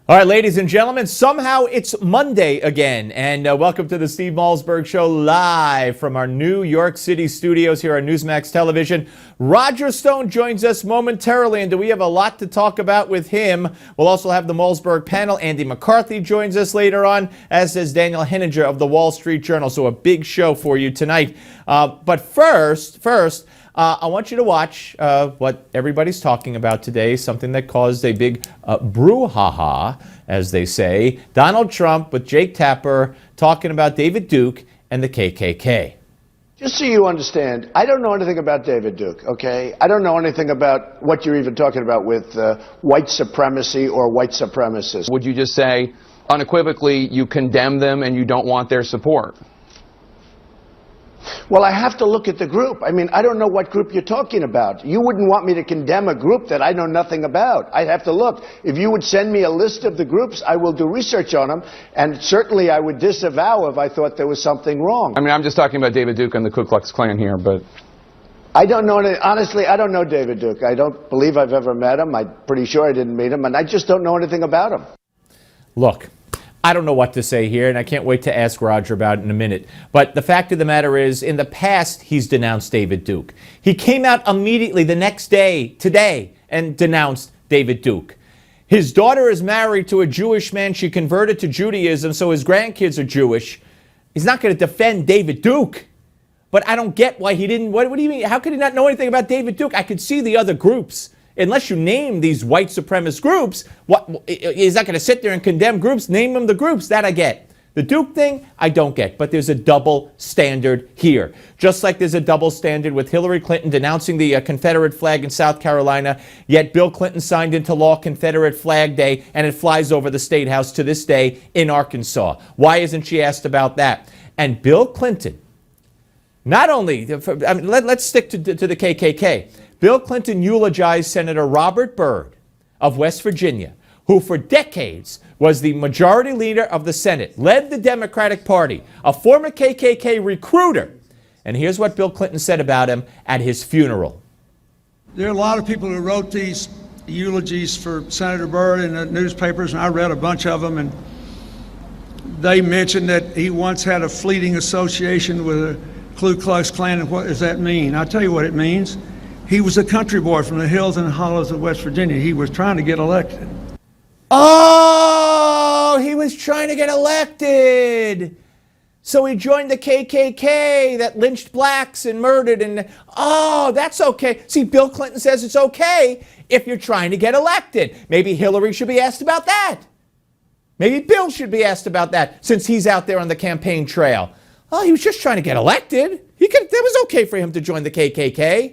All right, ladies and gentlemen, somehow it's Monday again, and welcome to the Steve Malzberg Show live from our New York City studios here on Newsmax Television. Roger Stone joins us momentarily, and we have a lot to talk about with him. We'll also have the Malzberg panel. Andy McCarthy joins us later on, as does Daniel Henninger of the Wall Street Journal. So a big show for you tonight. But first, I want you to watch what everybody's talking about today, something that caused a big brouhaha, as they say. Donald Trump with Jake Tapper talking about David Duke and the KKK. Just so you understand, I don't know anything about David Duke, okay? I don't know anything about what you're even talking about with white supremacy or white supremacists. Would you just say, unequivocally, you condemn them and you don't want their support? Well, I have to look at the group. I mean, I don't know what group you're talking about. You wouldn't want me to condemn a group that I know nothing about. I'd have to look. If you would send me a list of the groups, I will do research on them, and certainly I would disavow if I thought there was something wrong. I mean, I'm just talking about David Duke and the Ku Klux Klan here, but... I don't know, honestly, I don't know David Duke. I don't believe I've ever met him. I'm pretty sure I didn't meet him, and I just don't know anything about him. Look, I don't know what to say here, and I can't wait to ask Roger about it in a minute. But the fact of the matter is, in the past, he's denounced David Duke. He came out immediately the next day, today, and denounced David Duke. His daughter is married to a Jewish man. She converted to Judaism, so his grandkids are Jewish. He's not going to defend David Duke. But I don't get why he didn't. What do you mean? How could he not know anything about David Duke? I could see the other groups. Unless you name these white supremacist groups, he's not going to sit there and condemn groups. Name them the groups. That I get. The Duke thing, I don't get. But there's a double standard here. Just like there's a double standard with Hillary Clinton denouncing the Confederate flag in South Carolina, yet Bill Clinton signed into law Confederate Flag Day, and it flies over the State House to this day in Arkansas. Why isn't she asked about that? And Bill Clinton, not only, I mean, let's stick to the KKK. Bill Clinton eulogized Senator Robert Byrd of West Virginia, who for decades was the majority leader of the Senate, led the Democratic Party, a former KKK recruiter. And here's what Bill Clinton said about him at his funeral. There are a lot of people who wrote these eulogies for Senator Byrd in the newspapers, and I read a bunch of them, and they mentioned that he once had a fleeting association with the Ku Klux Klan. And what does that mean? I'll tell you what it means. He was a country boy from the hills and hollows of West Virginia. He was trying to get elected. Oh, he was trying to get elected. So he joined the KKK that lynched blacks and murdered. And oh, that's okay. See, Bill Clinton says it's okay if you're trying to get elected. Maybe Hillary should be asked about that. Maybe Bill should be asked about that since he's out there on the campaign trail. Oh, he was just trying to get elected. That was okay for him to join the KKK.